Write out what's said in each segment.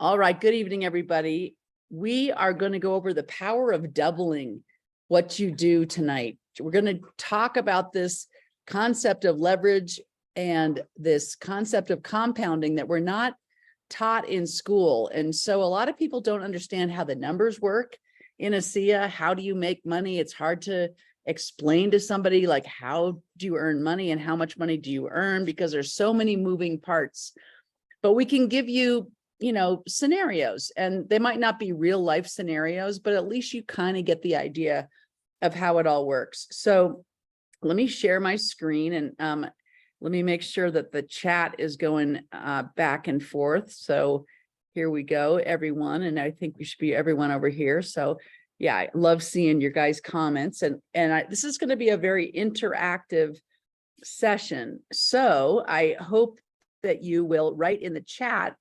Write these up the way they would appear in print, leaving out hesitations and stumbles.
All right, good evening, everybody. We are going to go over the power of doubling what you do tonight. We're going to talk about this concept of leverage and this concept of compounding that we're not taught in school. And so a lot of people don't understand how the numbers work in ASEA. How do you make money? It's hard to explain to somebody, like, how do you earn money and how much money do you earn? Because there's so many moving parts. But we can give you scenarios, and they might not be real life scenarios, but at least you kind of get the idea of how it all works. So let me share my screen, and let me make sure that the chat is going back and forth. So here we go, everyone. And I think we should be everyone over here. So yeah, I love seeing your guys' comments, and this is going to be a very interactive session. So I hope that you will write in the chat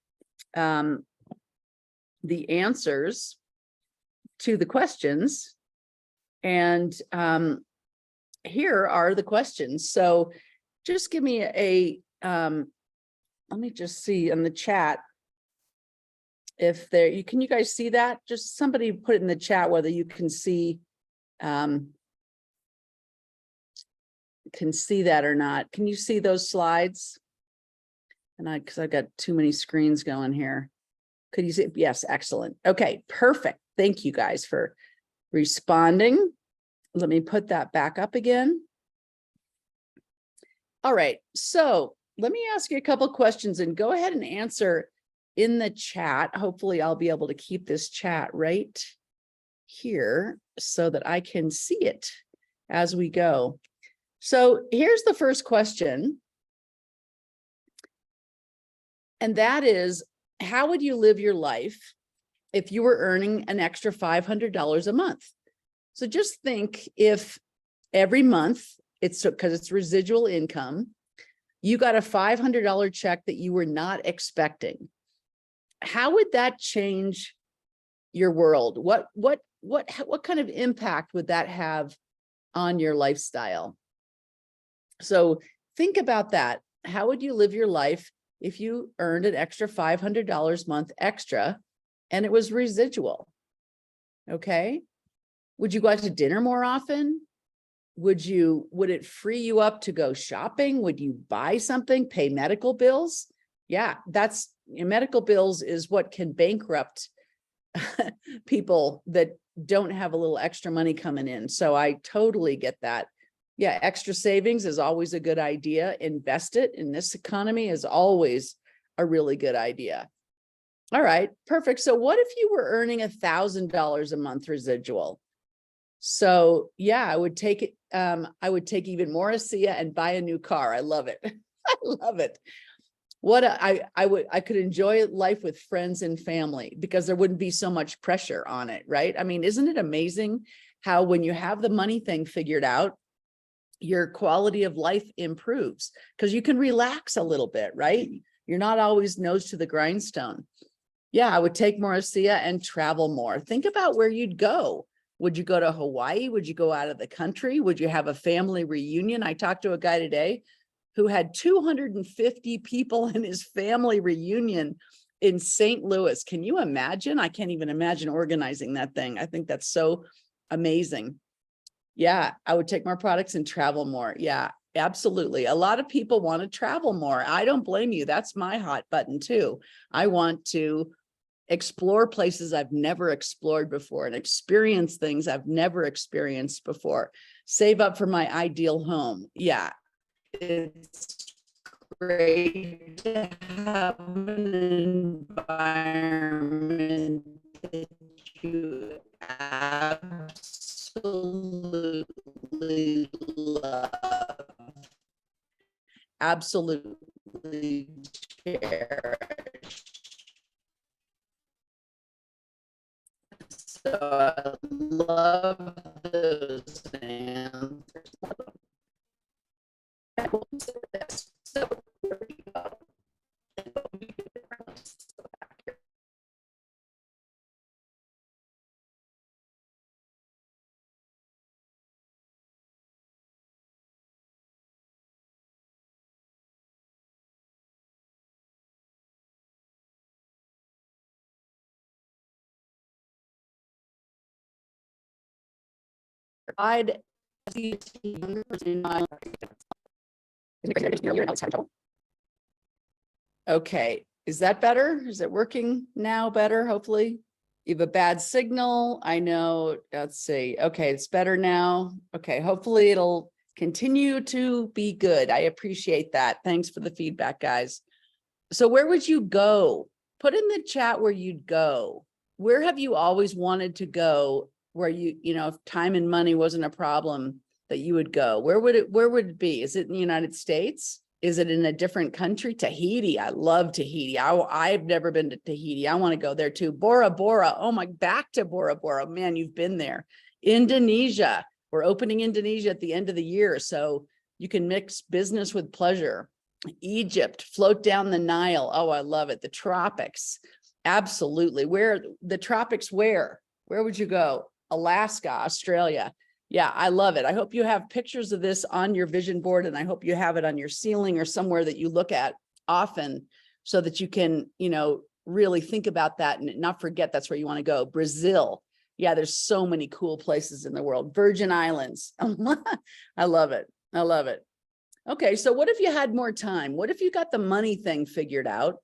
the answers to the questions. And here are the questions. So just give me let me just see in the chat if there, can you guys see that? Just somebody put it in the chat whether you can see that or not. Can you see those slides? And because I've got too many screens going here. Could you see? Yes, excellent. Okay, perfect. Thank you guys for responding. Let me put that back up again. All right, so let me ask you a couple questions and go ahead and answer in the chat. Hopefully I'll be able to keep this chat right here so that I can see it as we go. So here's the first question. And that is, how would you live your life if you were earning an extra $500 a month? So just think, if every month, it's because it's residual income, you got a $500 check that you were not expecting. How would that change your world? What kind of impact would that have on your lifestyle? So think about that. How would you live your life if you earned an extra $500 a month extra and it was residual? Okay. Would you go out to dinner more often? Would it free you up to go shopping? Would you buy something, pay medical bills? Yeah, medical bills is what can bankrupt people that don't have a little extra money coming in. So I totally get that. Yeah, extra savings is always a good idea. Invest it in this economy is always a really good idea. All right, perfect. So what if you were earning $1,000 a month residual? So yeah, I would take it. I would take even more ASEA and buy a new car. I love it. I love it. I could enjoy life with friends and family because there wouldn't be so much pressure on it, right? I mean, isn't it amazing how when you have the money thing figured out, your quality of life improves because you can relax a little bit, right? You're not always nose to the grindstone. Yeah, I would take more ASEA and travel more. Think about where you'd go. Would you go to Hawaii? Would you go out of the country? Would you have a family reunion? I talked to a guy today who had 250 people in his family reunion in St. Louis. Can you imagine? I can't even imagine organizing that thing. I think that's so amazing. Yeah, I would take more products and travel more. Yeah, absolutely. A lot of people want to travel more. I don't blame you. That's my hot button too. I want to explore places I've never explored before and experience things I've never experienced before. Save up for my ideal home. Yeah, it's great to have an environment that you absolutely love, absolutely cherish. So I love those answers. So here we go. I'd okay, is that better? Is it working now better, hopefully? You have a bad signal, I know, let's see. Okay, it's better now. Okay, hopefully it'll continue to be good. I appreciate that. Thanks for the feedback, guys. So where would you go? Put in the chat where you'd go. Where have you always wanted to go where you know, if time and money wasn't a problem, that you would go? Where would it be? Is it in the United States? Is it in a different country? Tahiti. I love Tahiti. I've never been to Tahiti. I want to go there too. Bora Bora. Oh my, back to Bora Bora. Man, you've been there. Indonesia. We're opening Indonesia at the end of the year, so you can mix business with pleasure. Egypt, float down the Nile. Oh, I love it. The tropics. Absolutely. Where the tropics, where would you go? Alaska, Australia. Yeah, I love it. I hope you have pictures of this on your vision board, and I hope you have it on your ceiling or somewhere that you look at often so that you can, you know, really think about that and not forget that's where you want to go. Brazil. Yeah, there's so many cool places in the world. Virgin Islands. I love it. I love it. Okay, so what if you had more time? What if you got the money thing figured out,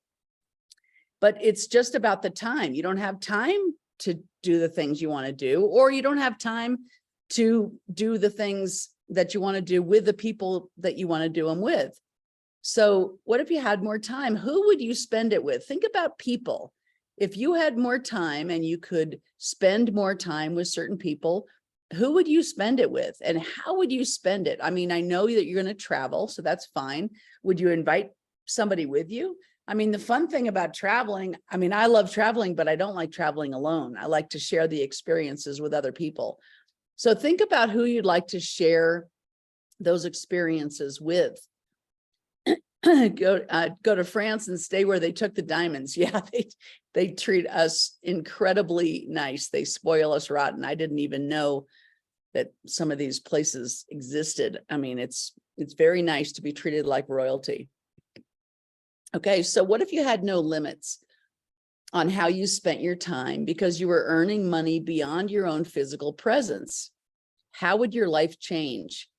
but it's just about the time? You don't have time to do the things you want to do, or you don't have time to do the things that you want to do with the people that you want to do them with. So what if you had more time? Who would you spend it with? Think about people. If you had more time and you could spend more time with certain people, who would you spend it with and how would you spend it? I mean, I know that you're going to travel, so that's fine. Would you invite somebody with you? I mean, the fun thing about traveling, I mean, I love traveling, but I don't like traveling alone. I like to share the experiences with other people. So think about who you'd like to share those experiences with. Go to France and stay where they took the diamonds. Yeah, they treat us incredibly nice. They spoil us rotten. I didn't even know that some of these places existed. I mean, it's very nice to be treated like royalty. Okay, so what if you had no limits on how you spent your time because you were earning money beyond your own physical presence? How would your life change?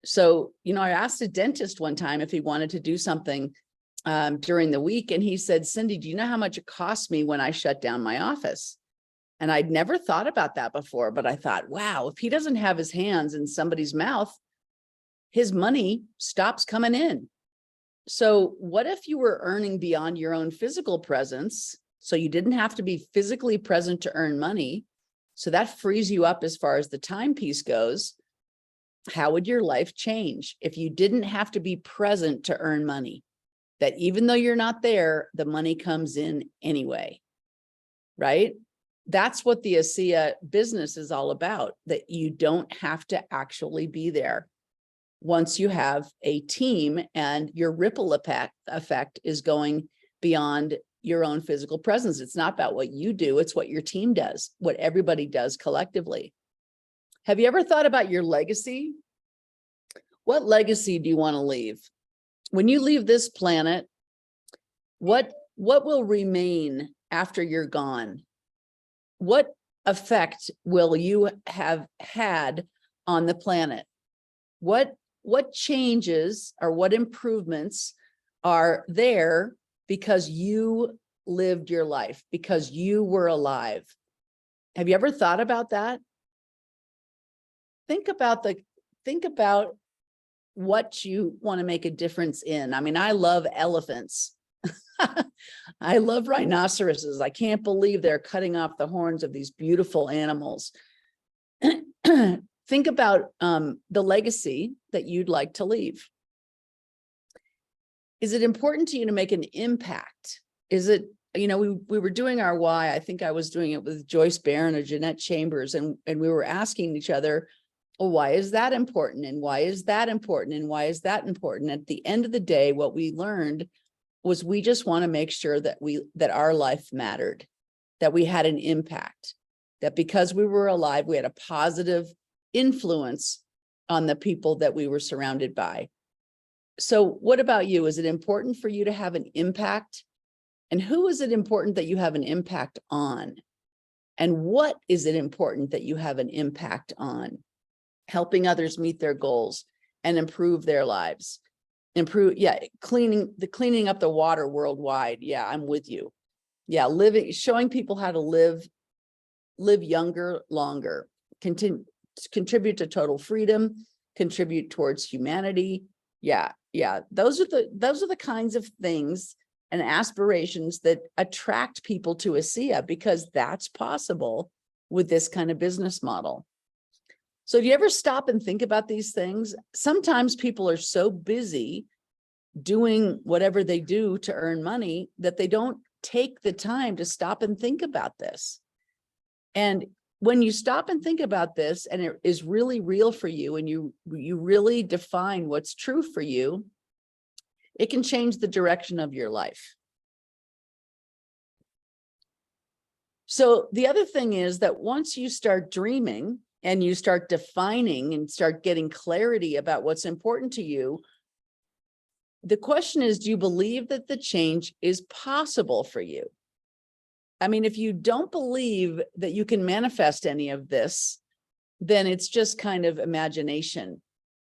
So, you know, I asked a dentist one time if he wanted to do something during the week, and he said, Cindy, do you know how much it cost me when I shut down my office? And I'd never thought about that before, but I thought, wow, if he doesn't have his hands in somebody's mouth, his money stops coming in. So what if you were earning beyond your own physical presence? So you didn't have to be physically present to earn money. So that frees you up as far as the time piece goes. How would your life change if you didn't have to be present to earn money? That even though you're not there, the money comes in anyway, right? That's what the ASEA business is all about, that you don't have to actually be there. Once you have a team and your ripple effect is going beyond your own physical presence. It's not about what you do, it's what your team does, what everybody does collectively. Have you ever thought about your legacy? What legacy do you want to leave? When you leave this planet, what will remain after you're gone? What effect will you have had on the planet? What changes or what improvements are there because you lived your life, because you were alive? Have you ever thought about that? Think about what you want to make a difference in. I mean, I love elephants. I love rhinoceroses. I can't believe they're cutting off the horns of these beautiful animals. Think about the legacy that you'd like to leave. Is it important to you to make an impact? Is it, you know, we were doing our why. I think I was doing it with Joyce Barron or Jeanette Chambers, and we were asking each other, well, why is that important? And why is that important? And why is that important? At the end of the day, what we learned was we just want to make sure that our life mattered, that we had an impact, that because we were alive, we had a positive influence on the people that we were surrounded by. So what about you? Is it important for you to have an impact? And who is it important that you have an impact on? And what is it important that you have an impact on? helping others meet their goals and improve their lives. Cleaning up the water worldwide. Yeah, I'm with you. Yeah, showing people how to live younger, longer, contribute to total freedom, contribute towards humanity. Yeah. Those are the kinds of things and aspirations that attract people to ASEA, because that's possible with this kind of business model. So do you ever stop and think about these things? Sometimes people are so busy doing whatever they do to earn money that they don't take the time to stop and think about this. And when you stop and think about this, and it is really real for you, and you really define what's true for you, it can change the direction of your life. So the other thing is that once you start dreaming and you start defining and start getting clarity about what's important to you, the question is, do you believe that the change is possible for you? I mean, if you don't believe that you can manifest any of this, then it's just kind of imagination.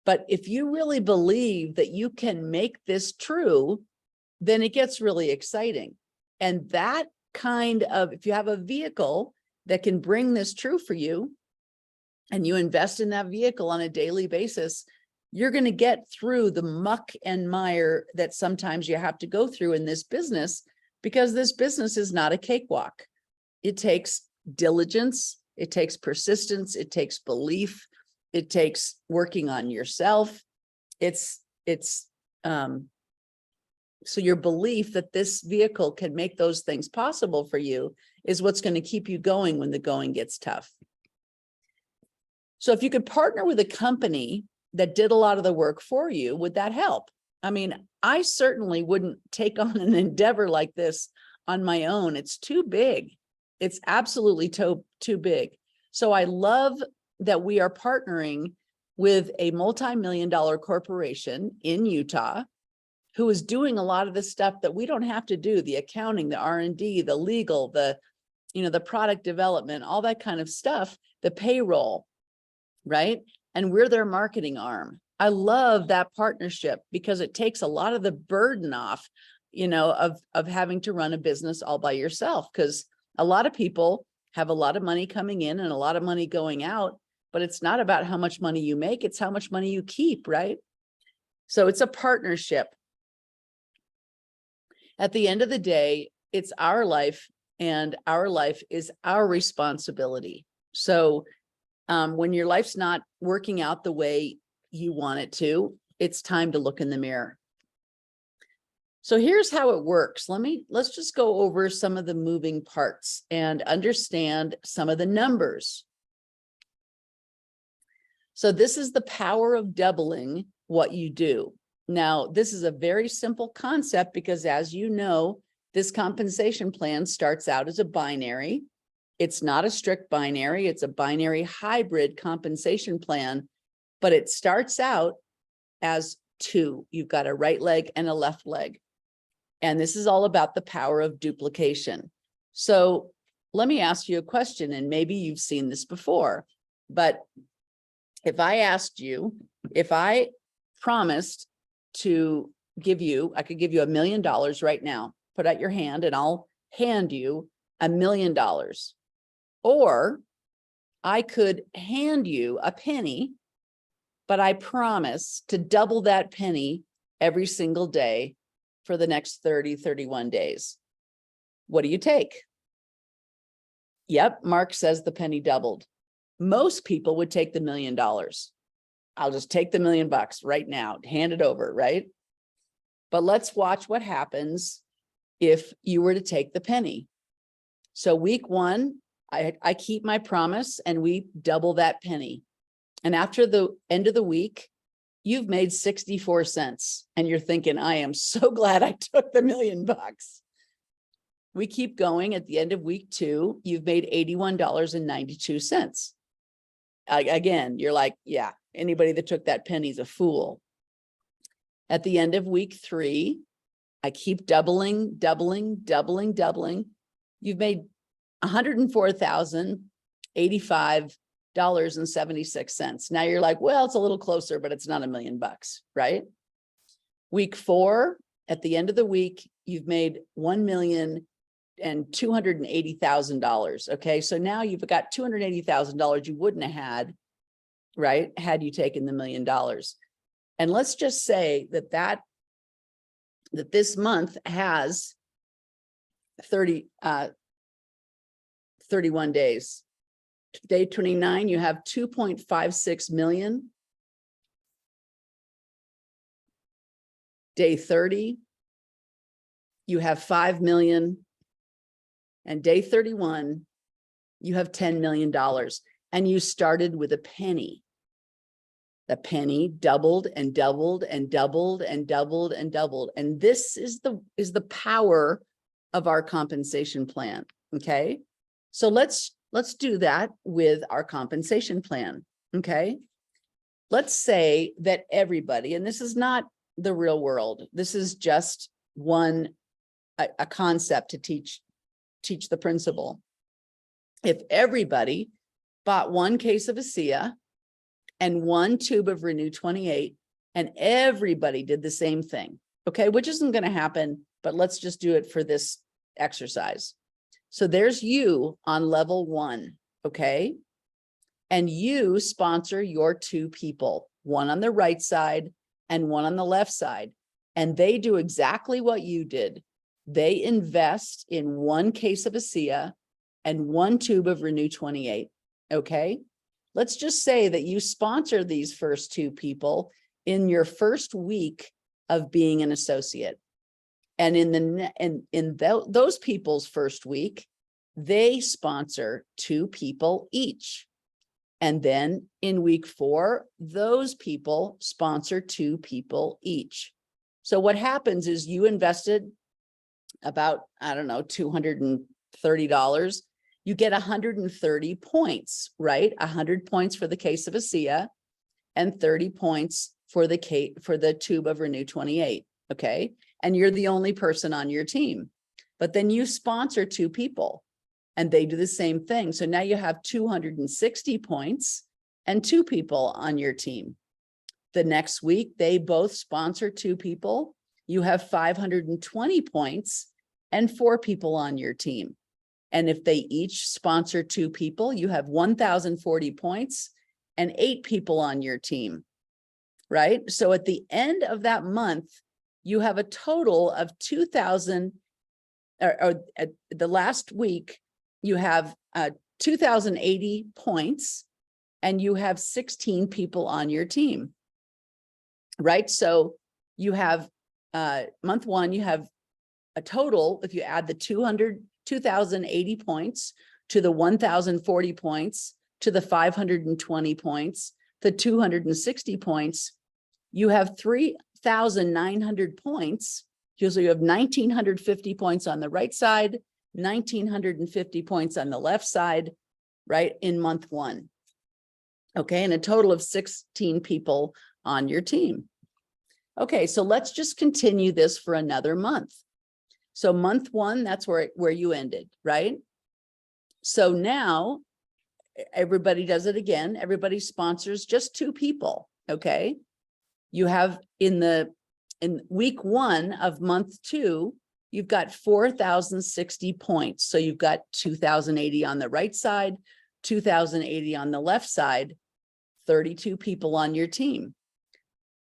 But if you really believe that you can make this true, then it gets really exciting. And that kind of, if you have a vehicle that can bring this true for you, and you invest in that vehicle on a daily basis, you're going to get through the muck and mire that sometimes you have to go through in this business, because this business is not a cakewalk. It takes diligence, it takes persistence, it takes belief, it takes working on yourself. So your belief that this vehicle can make those things possible for you is what's going to keep you going when the going gets tough. So if you could partner with a company that did a lot of the work for you, would that help? I mean, I certainly wouldn't take on an endeavor like this on my own. It's too big. It's absolutely too big. So I love that we are partnering with a multi-million-dollar corporation in Utah who is doing a lot of the stuff that we don't have to do, the accounting, the R&D, the legal, the product development, all that kind of stuff, the payroll, right? And we're their marketing arm. I love that partnership because it takes a lot of the burden off, of having to run a business all by yourself. Because a lot of people have a lot of money coming in and a lot of money going out, but it's not about how much money you make, it's how much money you keep, right? So it's a partnership. At the end of the day, it's our life, and our life is our responsibility. So when your life's not working out the way you want it to, it's time to look in the mirror. So here's how it works. Let's just go over some of the moving parts and understand some of the numbers. So this is the power of doubling what you do. Now, this is a very simple concept because, as you know, this compensation plan starts out as a binary. It's not a strict binary. It's a binary hybrid compensation plan, but it starts out as two. You've got a right leg and a left leg. And this is all about the power of duplication. So let me ask you a question, and maybe you've seen this before, but if I asked you, if I promised to give you, I could give you $1 million right now, put out your hand and I'll hand you $1 million. Or I could hand you a penny, but I promise to double that penny every single day for the next 31 days. What do you take? Yep, Mark says the penny doubled. Most people would take the $1 million. I'll just take the $1 million right now, hand it over, right? But let's watch what happens if you were to take the penny. So week one, I keep my promise and we double that penny. And after the end of the week, you've made 64 cents and you're thinking, I am so glad I took the $1 million. We keep going. At the end of week two, you've made $81.92. Again, you're like, yeah, anybody that took that penny is a fool. At the end of week three, I keep doubling. You've made $104,085 $1,000,000.76. Now you're like, well, it's a little closer, but it's not $1 million, right? Week 4, at the end of the week, you've made $1,280,000. Okay, so now you've got $280,000 you wouldn't have had, right, had you taken the $1 million. And let's just say that this month has 31 days. Day 29, you have 2.56 million. Day 30, you have 5 million. And day 31, you have $10 million. And you started with a penny. The penny doubled and doubled and doubled and doubled and doubled. And this is the power of our compensation plan. Okay. So let's do that with our compensation plan. Okay. Let's say that everybody, and this is not the real world, this is just a concept to teach the principle. If everybody bought 1 case of ASEA and 1 tube of Renew 28, and everybody did the same thing, okay, which isn't going to happen, but let's just do it for this exercise. So there's you on level 1, okay? And you sponsor your 2 people, 1 on the right side and 1 on the left side. And they do exactly what you did. They invest in 1 case of ASEA and 1 tube of Renew 28, okay? Let's just say that you sponsor these first 2 people in your first week of being an associate. And in those people's first week, they sponsor 2 people each. And then in week 4, those people sponsor 2 people each. So what happens is you invested about, I don't know, $230. You get 130 points, right? 100 points for the case of ASEA and 30 points for the tube of Renew 28, okay? And you're the only person on your team. But then you sponsor 2 people and they do the same thing. So now you have 260 points and 2 people on your team. The next week, they both sponsor 2 people. You have 520 points and 4 people on your team. And if they each sponsor 2 people, you have 1,040 points and 8 people on your team, right? So at the end of that month, you have a total of 2,000, or at the last week, you have 2,080 points and you have 16 people on your team, right? So you have month 1, you have a total, if you add the 2,080 points to the 1,040 points to the 520 points, the 260 points, you have 3,900 points. So you have 1,950 points on the right side, 1,950 points on the left side, right, in month 1. Okay, and a total of 16 people on your team. Okay, so let's just continue this for another month. So month 1, that's where you ended, right? So now everybody does it again. Everybody sponsors just 2 people, okay? You have in week 1 of month 2, you've got 4,060 points. So you've got 2,080 on the right side, 2,080 on the left side, 32 people on your team.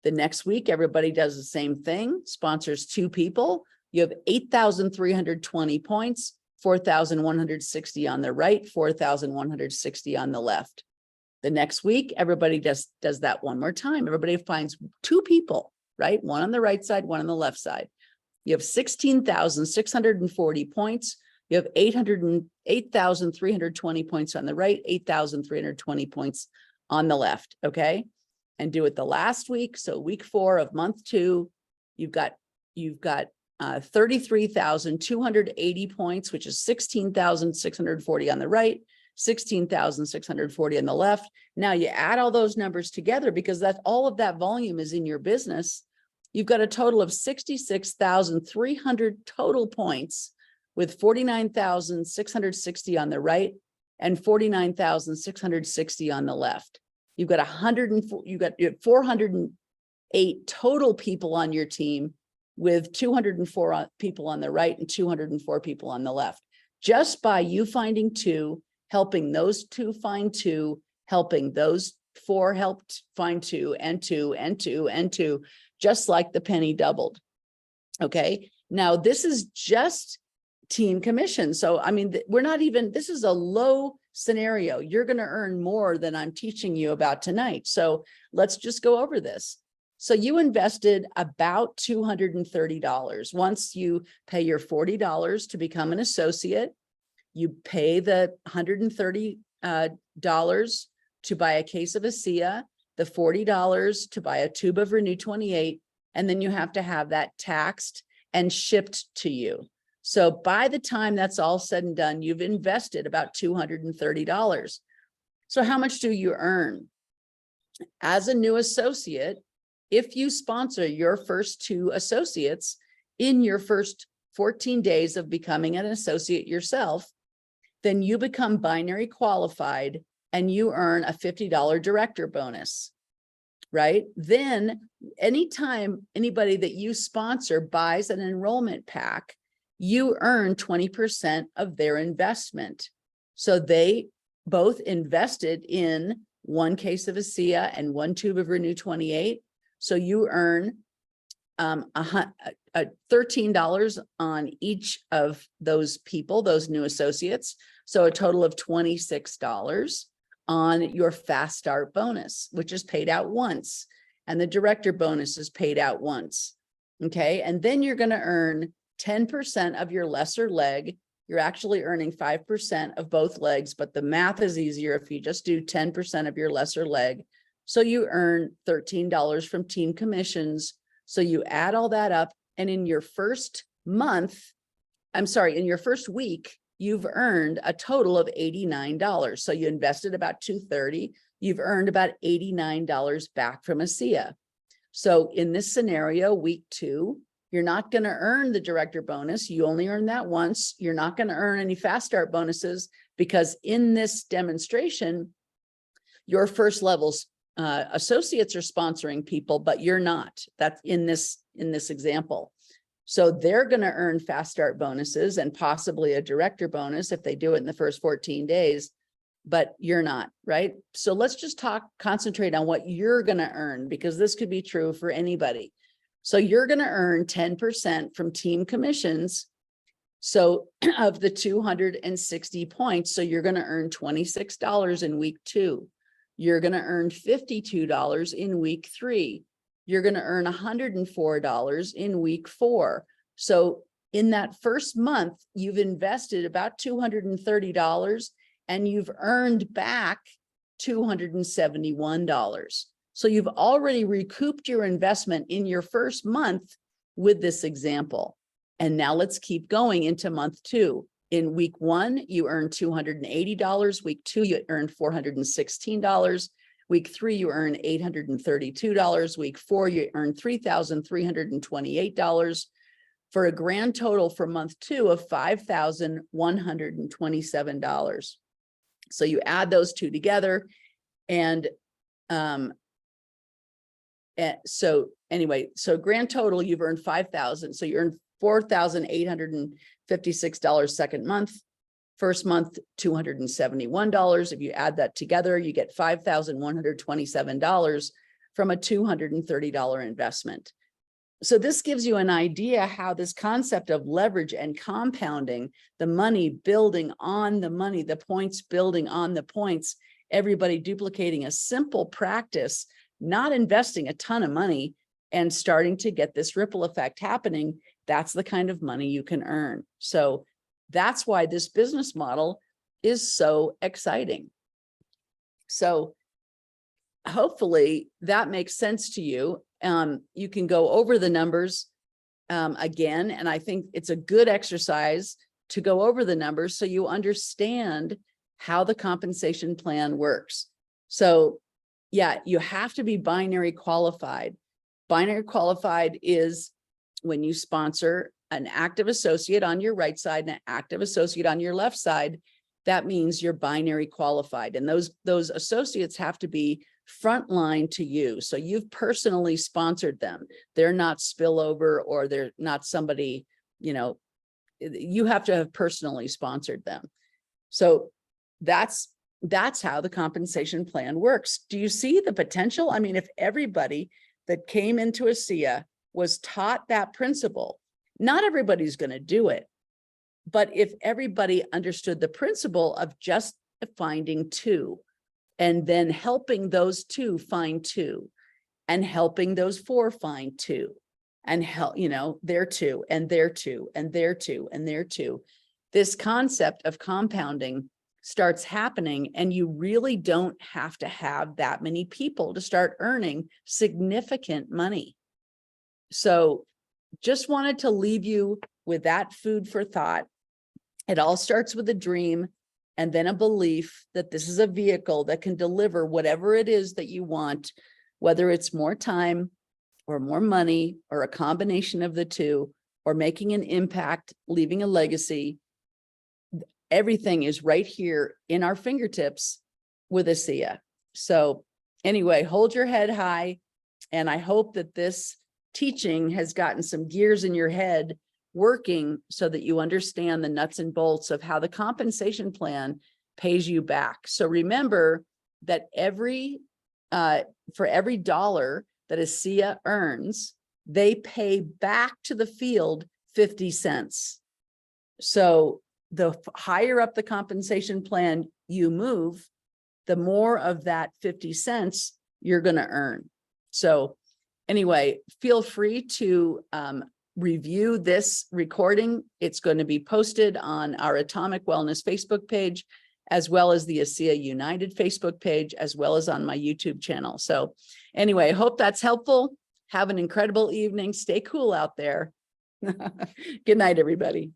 The next week, everybody does the same thing, sponsors 2 people. You have 8,320 points, 4,160 on the right, 4,160 on the left. The next week, everybody does that one more time. Everybody finds 2 people, right? 1 on the right side, 1 on the left side. You have 16,640 points. You have 8,320 points on the right, 8,320 points on the left, okay? And do it the last week. So week 4 of month 2, you've got 33,280 points, which is 16,640 on the right, 16,640 on the left. Now you add all those numbers together because all of that volume is in your business. You've got a total of 66,300 total points with 49,660 on the right and 49,660 on the left. You've got 104, you have 408 total people on your team, with 204 people on the right and 204 people on the left. Just by you finding two, helping those two find two, helping those four helped find two, and two, and two, and two, just like the penny doubled. Okay, now this is just team commission. So, I mean, we're not even, this is a low scenario. You're going to earn more than I'm teaching you about tonight. So let's just go over this. So you invested about $230. Once you pay your $40 to become an associate, you pay the $130 to buy a case of ASEA, the $40 to buy a tube of Renew 28, and then you have to have that taxed and shipped to you. So by the time that's all said and done, you've invested about $230. So how much do you earn? As a new associate, if you sponsor your first two associates in your first 14 days of becoming an associate yourself, then you become binary qualified and you earn a $50 director bonus, right? Then anytime anybody that you sponsor buys an enrollment pack, you earn 20% of their investment. So they both invested in one case of ASEA and one tube of Renew 28. So you earn $13 on each of those people, those new associates. So a total of $26 on your fast start bonus, which is paid out once. And the director bonus is paid out once. Okay. And then you're going to earn 10% of your lesser leg. You're actually earning 5% of both legs, but the math is easier if you just do 10% of your lesser leg. So you earn $13 from team commissions. So you add all that up, and in your first month, in your first week, you've earned a total of $89. So you invested about $230. You've earned about $89 back from ASEA. So in this scenario, week 2, you're not going to earn the director bonus. You only earn that once. You're not going to earn any fast start bonuses, because in this demonstration, your first levels associates are sponsoring people, but you're not. That's in this example. So they're going to earn fast start bonuses and possibly a director bonus if they do it in the first 14 days, but you're not, right? So let's just concentrate on what you're going to earn, because this could be true for anybody. So you're going to earn 10% from team commissions. So of the 260 points, so you're going to earn $26 in week 2. You're going to earn $52 in week 3. You're going to earn $104 in week 4. So in that first month, you've invested about $230 and you've earned back $271. So you've already recouped your investment in your first month with this example. And now let's keep going into month 2. In week 1, you earn $280. Week 2, you earn $416. Week 3, you earn $832. Week 4, you earn $3,328 for a grand total for month 2 of $5,127. So you add those two together, and so anyway, so grand total, you've earned $5,000. So you earned $4,856 second month. First month, $271. If you add that together, you get $5,127 from a $230 investment. So this gives you an idea how this concept of leverage and compounding, the money building on the money, the points building on the points, everybody duplicating a simple practice, not investing a ton of money and starting to get this ripple effect happening. That's the kind of money you can earn. So that's why this business model is so exciting. So hopefully that makes sense to you. You can go over the numbers again, and I think it's a good exercise to go over the numbers so you understand how the compensation plan works. So yeah, you have to be binary qualified. Binary qualified is when you sponsor an active associate on your right side and an active associate on your left side, that means you're binary qualified. And those associates have to be frontline to you. So you've personally sponsored them. They're not spillover, or they're not somebody, you know, you have to have personally sponsored them. So that's how the compensation plan works. Do you see the potential? I mean, if everybody that came into ASEA was taught that principle, not everybody's going to do it. But if everybody understood the principle of just finding two, and then helping those two find two, and helping those four find two, and help, you know, their two, and their two, and their two, and their two, this concept of compounding starts happening, and you really don't have to have that many people to start earning significant money. So just wanted to leave you with that food for thought. It all starts with a dream, and then a belief that this is a vehicle that can deliver whatever it is that you want, whether it's more time or more money or a combination of the two, or making an impact, leaving a legacy. Everything is right here in our fingertips with ASEA. So anyway, hold your head high. And I hope that this teaching has gotten some gears in your head working so that you understand the nuts and bolts of how the compensation plan pays you back. So remember that for every dollar that ASEA earns, they pay back to the field 50 cents. So the higher up the compensation plan you move, the more of that 50 cents you're going to earn. So anyway, feel free to review this recording. It's going to be posted on our Atomic Wellness Facebook page, as well as the ASEA United Facebook page, as well as on my YouTube channel. So anyway, I hope that's helpful. Have an incredible evening. Stay cool out there. Good night, everybody.